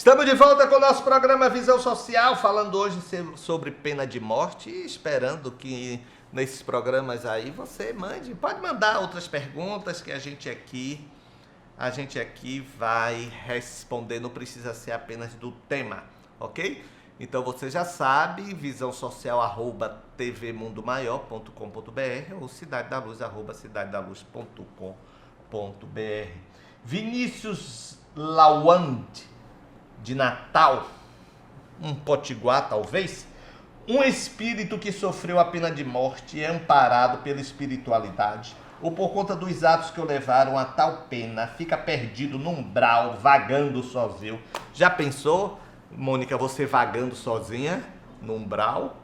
Estamos de volta com o nosso programa Visão Social, falando hoje sobre pena de morte e esperando que nesses programas aí você pode mandar outras perguntas que a gente aqui vai responder, não precisa ser apenas do tema, ok? Então você já sabe, visãosocial@tvmundomaior.com.br ou cidadedaluz@cidadedaluz.com.br. Vinícius Lawande, de Natal, um potiguar talvez, um espírito que sofreu a pena de morte é amparado pela espiritualidade, ou por conta dos atos que o levaram a tal pena, fica perdido num umbral, vagando sozinho. Já pensou, Mônica, você vagando sozinha no umbral?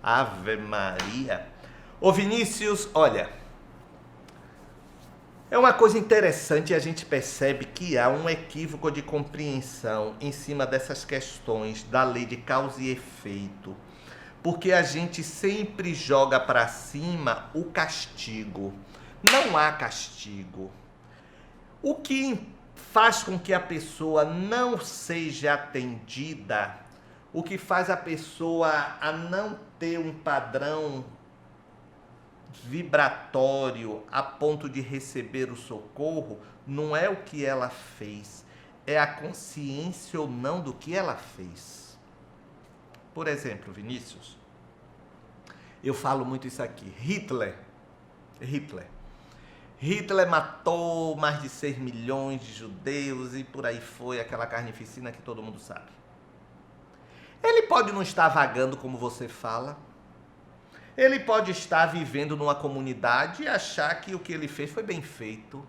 Ave Maria. Ô Vinícius, olha, é uma coisa interessante, a gente percebe que há um equívoco de compreensão em cima dessas questões da lei de causa e efeito, porque a gente sempre joga para cima o castigo. Não há castigo. O que faz com que a pessoa não seja atendida, o que faz a pessoa a não ter um padrão vibratório a ponto de receber o socorro, não é o que ela fez, é a consciência ou não do que ela fez. Por exemplo, Vinícius, eu falo muito isso aqui, Hitler matou mais de 6 milhões de judeus e por aí foi, aquela carnificina que todo mundo sabe. Ele pode não estar vagando como você fala, ele pode estar vivendo numa comunidade e achar que o que ele fez foi bem feito.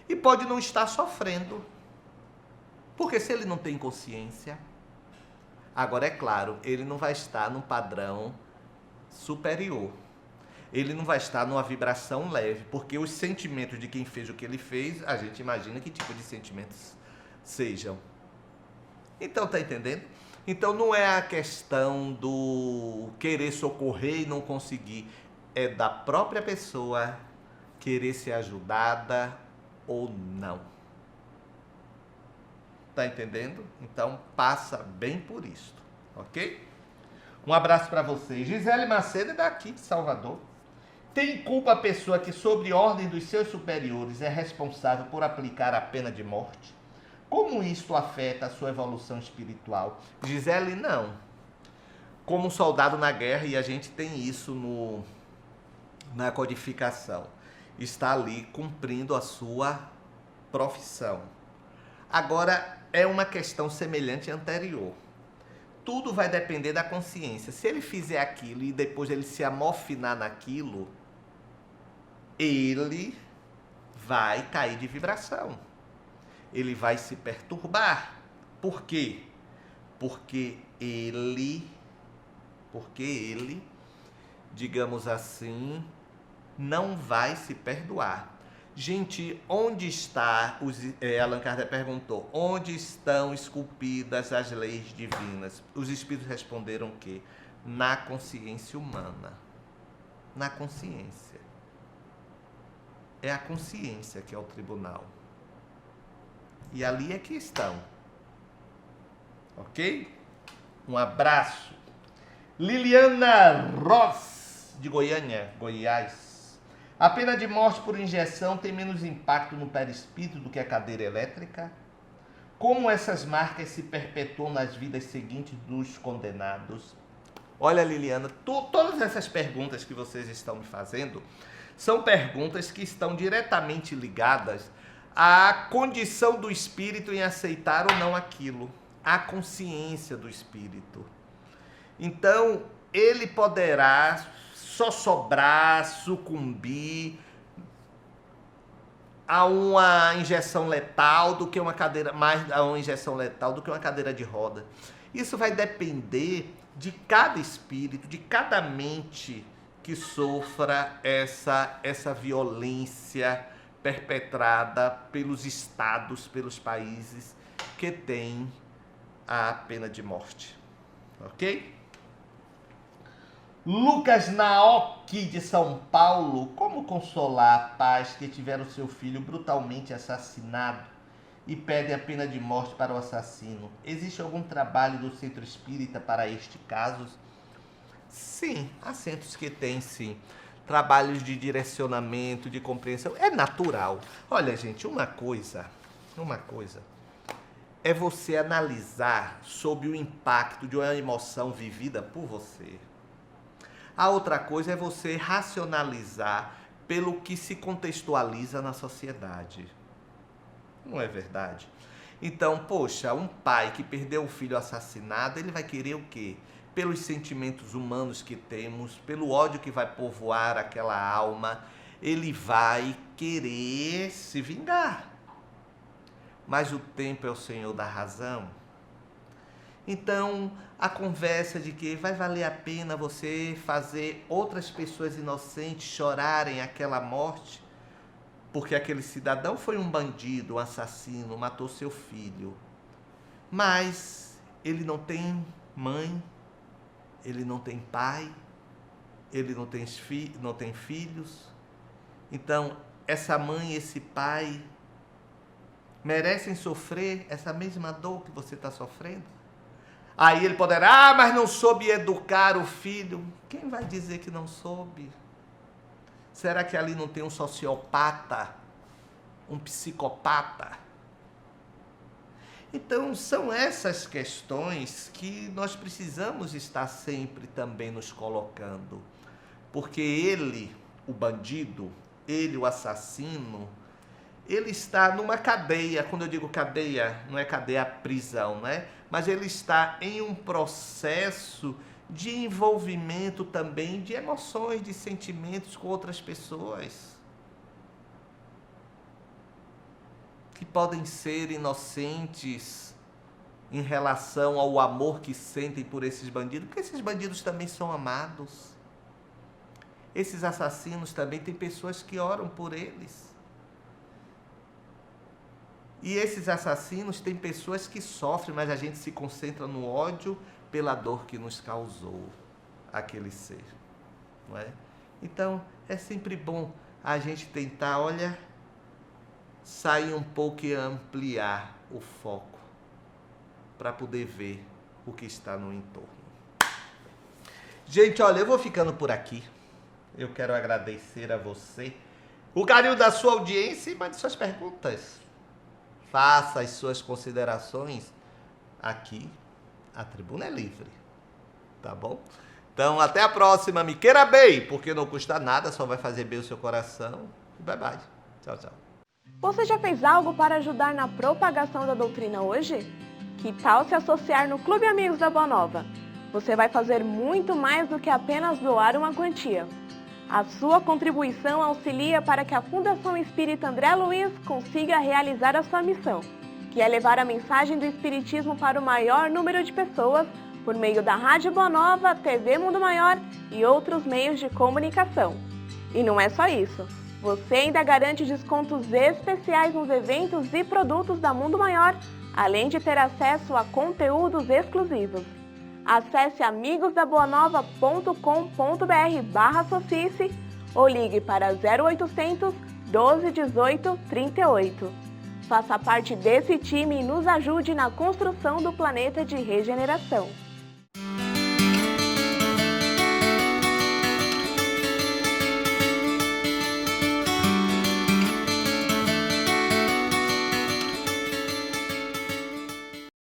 E pode não estar sofrendo. Porque se ele não tem consciência... Agora, é claro, ele não vai estar num padrão superior. Ele não vai estar numa vibração leve. Porque os sentimentos de quem fez o que ele fez, a gente imagina que tipo de sentimentos sejam. Então, tá entendendo? Então não é a questão do querer socorrer e não conseguir. É da própria pessoa querer ser ajudada ou não. Tá entendendo? Então passa bem por isso, ok? Um abraço para vocês. Gisele Macedo é daqui de Salvador. Tem culpa a pessoa que, sob ordem dos seus superiores, é responsável por aplicar a pena de morte? Como isto afeta a sua evolução espiritual? Gisele, não. Como um soldado na guerra, e a gente tem isso na codificação, está ali cumprindo a sua profissão. Agora, é uma questão semelhante à anterior. Tudo vai depender da consciência. Se ele fizer aquilo e depois ele se amofinar naquilo, ele vai cair de vibração. Ele vai se perturbar. Por quê? Porque ele, digamos assim, não vai se perdoar. Gente, onde está, Allan Kardec perguntou, onde estão esculpidas as leis divinas? Os espíritos responderam que na consciência humana. Na consciência. É a consciência que é o tribunal. E ali é que estão. Ok? Um abraço. Liliana Ross, de Goiânia, Goiás. A pena de morte por injeção tem menos impacto no perispírito do que a cadeira elétrica? Como essas marcas se perpetuam nas vidas seguintes dos condenados? Olha, Liliana, todas essas perguntas que vocês estão me fazendo são perguntas que estão diretamente ligadas à condição do espírito em aceitar ou não aquilo, à consciência do espírito. Então, ele poderá sobrar, sucumbir a uma injeção letal do que uma cadeira, mais a uma injeção letal do que uma cadeira de roda. Isso vai depender de cada espírito, de cada mente que sofra essa violência perpetrada pelos estados, pelos países que têm a pena de morte. Ok? Lucas Naoki, de São Paulo. Como consolar pais que tiveram seu filho brutalmente assassinado e pedem a pena de morte para o assassino? Existe algum trabalho do Centro Espírita para este caso? Sim, há centros que têm, sim. Trabalhos de direcionamento, de compreensão. É natural. Olha, gente, uma coisa é você analisar sob o impacto de uma emoção vivida por você. A outra coisa é você racionalizar pelo que se contextualiza na sociedade. Não é verdade? Então, poxa, um pai que perdeu o filho assassinado, ele vai querer o quê? Pelos sentimentos humanos que temos, pelo ódio que vai povoar aquela alma, ele vai querer se vingar. Mas o tempo é o Senhor da razão. Então, a conversa de que vai valer a pena você fazer outras pessoas inocentes chorarem aquela morte, porque aquele cidadão foi um bandido, um assassino, matou seu filho. Mas ele não tem mãe, ele não tem pai, ele não tem filhos. Então, essa mãe e esse pai merecem sofrer essa mesma dor que você está sofrendo? Aí ele poderá, mas não soube educar o filho. Quem vai dizer que não soube? Será que ali não tem um sociopata? Um psicopata? Então, são essas questões que nós precisamos estar sempre também nos colocando. Porque ele, o bandido, ele, o assassino, ele está numa cadeia. Quando eu digo cadeia, não é cadeia prisão, né? Mas ele está em um processo de envolvimento também de emoções, de sentimentos com outras pessoas que podem ser inocentes em relação ao amor que sentem por esses bandidos, porque esses bandidos também são amados. Esses assassinos também têm pessoas que oram por eles. E esses assassinos têm pessoas que sofrem, mas a gente se concentra no ódio pela dor que nos causou aquele ser, não é? Então, é sempre bom a gente tentar, sair um pouco e ampliar o foco para poder ver o que está no entorno. Gente, eu vou ficando por aqui. Eu quero agradecer a você o carinho da sua audiência e mande suas perguntas. Faça as suas considerações aqui. A tribuna é livre. Tá bom? Então, até a próxima. Me queira bem, porque não custa nada, só vai fazer bem o seu coração. Bye, bye. Tchau, tchau. Você já fez algo para ajudar na propagação da doutrina hoje? Que tal se associar no Clube Amigos da Boa Nova? Você vai fazer muito mais do que apenas doar uma quantia. A sua contribuição auxilia para que a Fundação Espírita André Luiz consiga realizar a sua missão, que é levar a mensagem do Espiritismo para o maior número de pessoas por meio da Rádio Boa Nova, TV Mundo Maior e outros meios de comunicação. E não é só isso. Você ainda garante descontos especiais nos eventos e produtos da Mundo Maior, além de ter acesso a conteúdos exclusivos. Acesse amigosdaboanova.com.br/associce ou ligue para 0800 12 18 38. Faça parte desse time e nos ajude na construção do planeta de regeneração.